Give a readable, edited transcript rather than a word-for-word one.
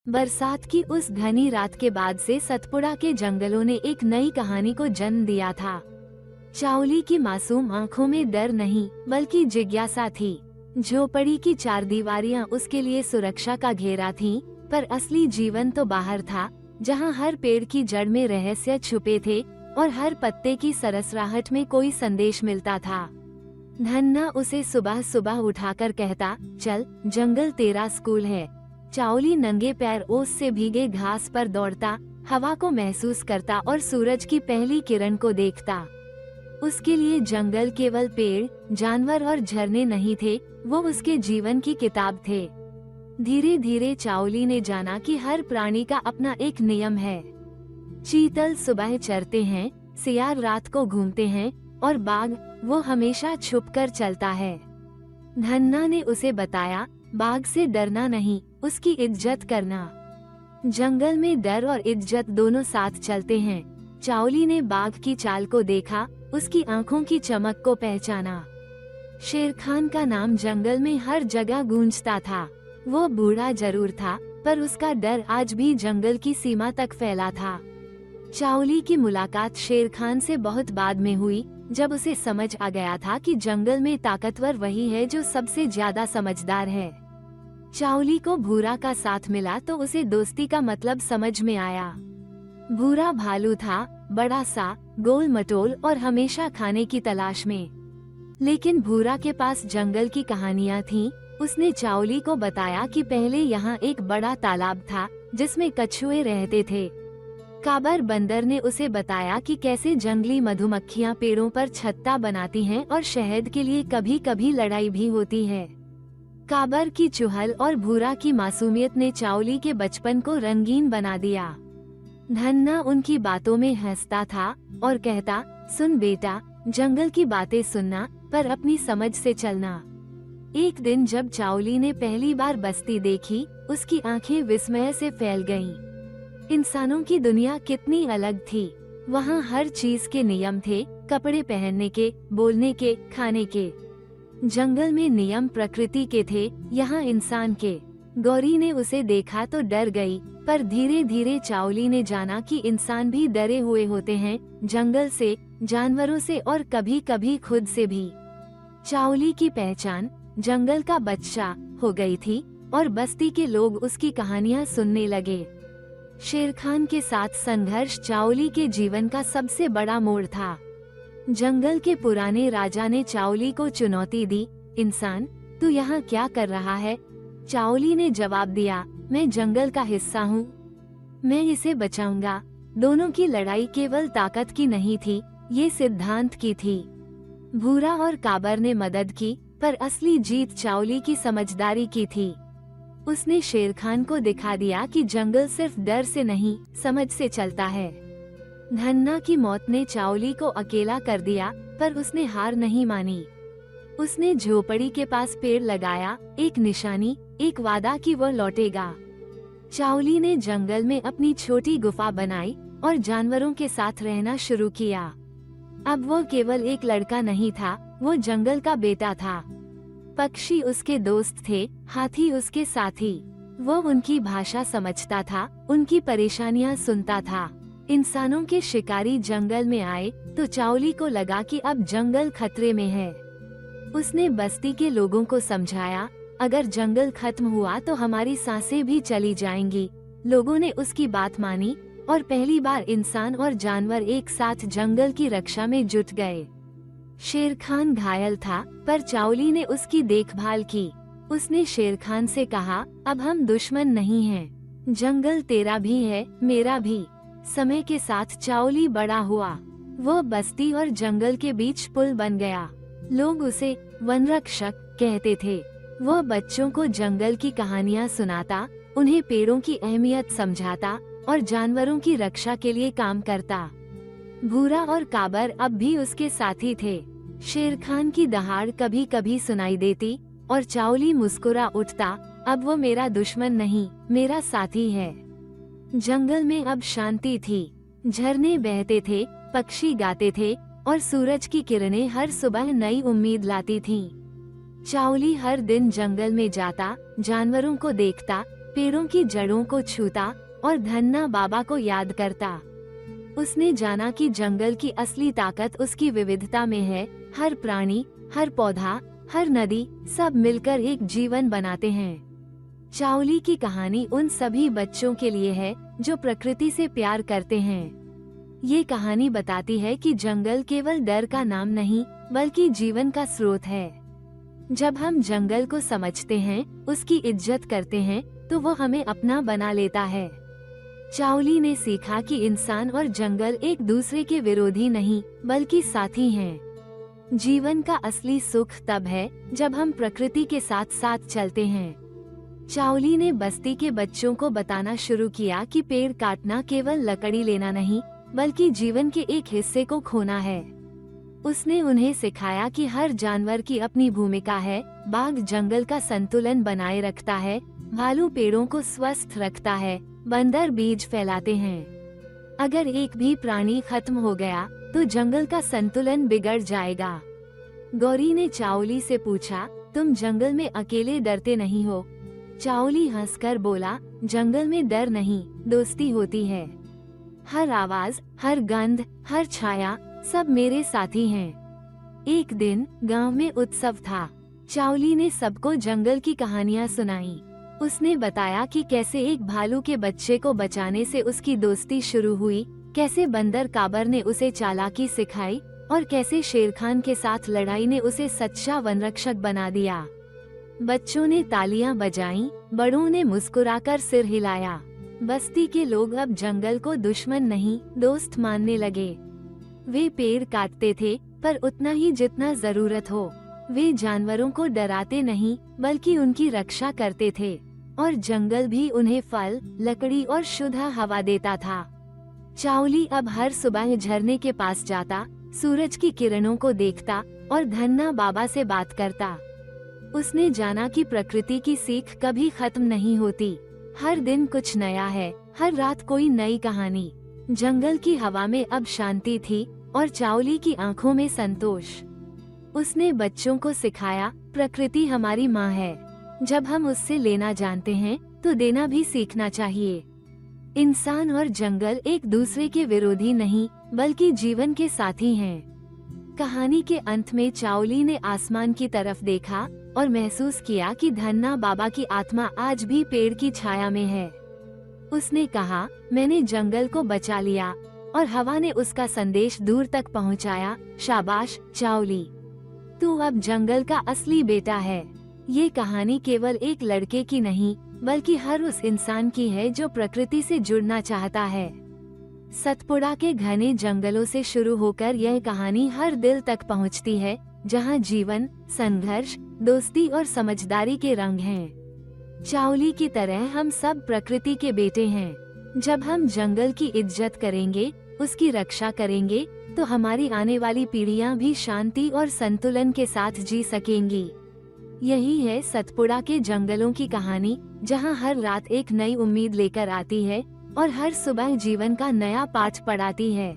बरसात की उस घनी रात के बाद से सतपुड़ा के जंगलों ने एक नई कहानी को जन्म दिया था। चाओली की मासूम आंखों में डर नहीं बल्कि जिज्ञासा थी। झोपड़ी की चारदीवारियां उसके लिए सुरक्षा का घेरा थीं, पर असली जीवन तो बाहर था, जहां हर पेड़ की जड़ में रहस्य छुपे थे और हर पत्ते की सरसराहट में कोई संदेश मिलता था। धन्ना उसे सुबह सुबह उठाकर कहता, चल जंगल तेरा स्कूल है। चाओली नंगे पैर ओस से भीगे घास पर दौड़ता, हवा को महसूस करता और सूरज की पहली किरण को देखता। उसके लिए जंगल केवल पेड़, जानवर और झरने नहीं थे, वो उसके जीवन की किताब थे। धीरे धीरे चाओली ने जाना कि हर प्राणी का अपना एक नियम है। चीतल सुबह चरते हैं, सियार रात को घूमते हैं और बाघ वो हमेशा छुपकर चलता है। धन्ना ने उसे बताया, बाघ से डरना नहीं, उसकी इज्जत करना। जंगल में डर और इज्जत दोनों साथ चलते हैं। चाओली ने बाघ की चाल को देखा, उसकी आंखों की चमक को पहचाना। शेर खान का नाम जंगल में हर जगह गूंजता था। वो बूढ़ा जरूर था, पर उसका डर आज भी जंगल की सीमा तक फैला था। चाओली की मुलाकात शेर खान से बहुत बाद में हुई, जब उसे समझ आ गया था कि जंगल में ताकतवर वही है जो सबसे ज्यादा समझदार है। चाओली को भूरा का साथ मिला तो उसे दोस्ती का मतलब समझ में आया। भूरा भालू था, बड़ा सा, गोल मटोल और हमेशा खाने की तलाश में। लेकिन भूरा के पास जंगल की कहानियां थीं। उसने चाओली को बताया कि पहले यहाँ एक बड़ा तालाब था, जिसमें कछुए रहते थे। काबर बंदर ने उसे बताया कि कैसे जंगली मधुमक्खियां पेड़ों पर छत्ता बनाती हैं और शहद के लिए कभी कभी लड़ाई भी होती है। काबर की चुहल और भूरा की मासूमियत ने चाओली के बचपन को रंगीन बना दिया। धन्ना उनकी बातों में हंसता था और कहता, सुन बेटा, जंगल की बातें सुनना, पर अपनी समझ से चलना। एक दिन जब चाओली ने पहली बार बस्ती देखी, उसकी आंखें विस्मय से फैल गईं। इंसानों की दुनिया कितनी अलग थी। वहाँ हर चीज के नियम थे, कपड़े पहनने के, बोलने के, खाने के। जंगल में नियम प्रकृति के थे, यहाँ इंसान के। गौरी ने उसे देखा तो डर गई, पर धीरे धीरे चाओली ने जाना कि इंसान भी डरे हुए होते हैं, जंगल से, जानवरों से और कभी कभी खुद से भी। चाओली की पहचान जंगल का बच्चा हो गई थी और बस्ती के लोग उसकी कहानियाँ सुनने लगे। शेर खान के साथ संघर्ष चाओली के जीवन का सबसे बड़ा मोड़ था। जंगल के पुराने राजा ने चाओली को चुनौती दी, इंसान, तू यहाँ क्या कर रहा है? चाओली ने जवाब दिया, मैं जंगल का हिस्सा हूँ, मैं इसे बचाऊंगा। दोनों की लड़ाई केवल ताकत की नहीं थी, ये सिद्धांत की थी। भूरा और काबर ने मदद की, पर असली जीत चाओली की समझदारी की थी। उसने शेर खान को दिखा दिया कि जंगल सिर्फ डर से नहीं, समझ से चलता है। धन्ना की मौत ने चाओली को अकेला कर दिया, पर उसने हार नहीं मानी। उसने झोपड़ी के पास पेड़ लगाया, एक निशानी, एक वादा कि वो लौटेगा। चाओली ने जंगल में अपनी छोटी गुफा बनाई और जानवरों के साथ रहना शुरू किया। अब वो केवल एक लड़का नहीं था, वो जंगल का बेटा था। पक्षी उसके दोस्त थे, हाथी उसके साथी। वो उनकी भाषा समझता था, उनकी परेशानियां सुनता था। इंसानों के शिकारी जंगल में आए तो चाओली को लगा कि अब जंगल खतरे में है। उसने बस्ती के लोगों को समझाया, अगर जंगल खत्म हुआ तो हमारी सांसें भी चली जाएंगी। लोगों ने उसकी बात मानी और पहली बार इंसान और जानवर एक साथ जंगल की रक्षा में जुट गए। शेर खान घायल था, पर चाओली ने उसकी देखभाल की। उसने शेर खान से कहा, अब हम दुश्मन नहीं हैं। जंगल तेरा भी है, मेरा भी। समय के साथ चाओली बड़ा हुआ। वो बस्ती और जंगल के बीच पुल बन गया। लोग उसे वनरक्षक कहते थे। वो बच्चों को जंगल की कहानियाँ सुनाता, उन्हें पेड़ों की अहमियत समझाता और जानवरों की रक्षा के लिए काम करता। भूरा और काबर अब भी उसके साथी थे। शेर खान की दहाड़ कभी कभी सुनाई देती और चाओली मुस्कुरा उठता, अब वो मेरा दुश्मन नहीं, मेरा साथी है। जंगल में अब शांति थी। झरने बहते थे, पक्षी गाते थे और सूरज की किरणें हर सुबह नई उम्मीद लाती थीं। चाओली हर दिन जंगल में जाता, जानवरों को देखता, पेड़ों की जड़ों को छूता और धन्ना बाबा को याद करता। उसने जाना कि जंगल की असली ताकत उसकी विविधता में है। हर प्राणी, हर पौधा, हर नदी, सब मिलकर एक जीवन बनाते हैं। चाओली की कहानी उन सभी बच्चों के लिए है जो प्रकृति से प्यार करते हैं। ये कहानी बताती है कि जंगल केवल डर का नाम नहीं, बल्कि जीवन का स्रोत है। जब हम जंगल को समझते हैं, उसकी इज्जत करते हैं, तो वो हमें अपना बना लेता है। चाओली ने सीखा कि इंसान और जंगल एक दूसरे के विरोधी नहीं, बल्कि साथी हैं। जीवन का असली सुख तब है जब हम प्रकृति के साथ साथ चलते हैं। चाओली ने बस्ती के बच्चों को बताना शुरू किया कि पेड़ काटना केवल लकड़ी लेना नहीं, बल्कि जीवन के एक हिस्से को खोना है। उसने उन्हें सिखाया कि हर जानवर की अपनी भूमिका है। बाघ जंगल का संतुलन बनाए रखता है, भालू पेड़ों को स्वस्थ रखता है, बंदर बीज फैलाते हैं। अगर एक भी प्राणी खत्म हो गया तो जंगल का संतुलन बिगड़ जाएगा। गौरी ने चाओली से पूछा, तुम जंगल में अकेले डरते नहीं हो? चाओली हंसकर बोला, जंगल में डर नहीं, दोस्ती होती है। हर आवाज, हर गंध, हर छाया, सब मेरे साथी हैं। एक दिन गांव में उत्सव था। चाओली ने सबको जंगल की कहानियां सुनाई। उसने बताया कि कैसे एक भालू के बच्चे को बचाने से उसकी दोस्ती शुरू हुई, कैसे बंदर काबर ने उसे चालाकी सिखाई और कैसे शेर खान के साथ लड़ाई ने उसे सच्चा वनरक्षक बना दिया। बच्चों ने तालियां बजाईं, बड़ों ने मुस्कुराकर सिर हिलाया। बस्ती के लोग अब जंगल को दुश्मन नहीं, दोस्त मानने लगे। वे पेड़ काटते थे, पर उतना ही जितना जरूरत हो। वे जानवरों को डराते नहीं, बल्कि उनकी रक्षा करते थे। और जंगल भी उन्हें फल, लकड़ी और शुद्ध हवा देता था। चाओली अब हर सुबह झरने के पास जाता, सूरज की किरणों को देखता और धन्ना बाबा से बात करता। उसने जाना कि प्रकृति की सीख कभी खत्म नहीं होती। हर दिन कुछ नया है, हर रात कोई नई कहानी। जंगल की हवा में अब शांति थी और चाओली की आंखों में संतोष। उसने बच्चों को सिखाया, प्रकृति हमारी माँ है। जब हम उससे लेना जानते हैं, तो देना भी सीखना चाहिए। इंसान और जंगल एक दूसरे के विरोधी नहीं, बल्कि जीवन के साथी हैं। कहानी के अंत में चाओली ने आसमान की तरफ देखा और महसूस किया कि धन्ना बाबा की आत्मा आज भी पेड़ की छाया में है। उसने कहा, मैंने जंगल को बचा लिया और हवा ने उसका संदेश दूर तक पहुंचाया। शाबाश चाओली, तू अब जंगल का असली बेटा है। ये कहानी केवल एक लड़के की नहीं, बल्कि हर उस इंसान की है जो प्रकृति से जुड़ना चाहता है। सतपुड़ा के घने जंगलों से शुरू होकर यह कहानी हर दिल तक पहुंचती है, जहां जीवन, संघर्ष, दोस्ती और समझदारी के रंग हैं। चाओली की तरह हम सब प्रकृति के बेटे हैं। जब हम जंगल की इज्जत करेंगे, उसकी रक्षा करेंगे, तो हमारी आने वाली पीढ़ियां भी शांति और संतुलन के साथ जी सकेंगी। यही है सतपुड़ा के जंगलों की कहानी, जहां हर रात एक नई उम्मीद लेकर आती है और हर सुबह जीवन का नया पाठ पढ़ाती है।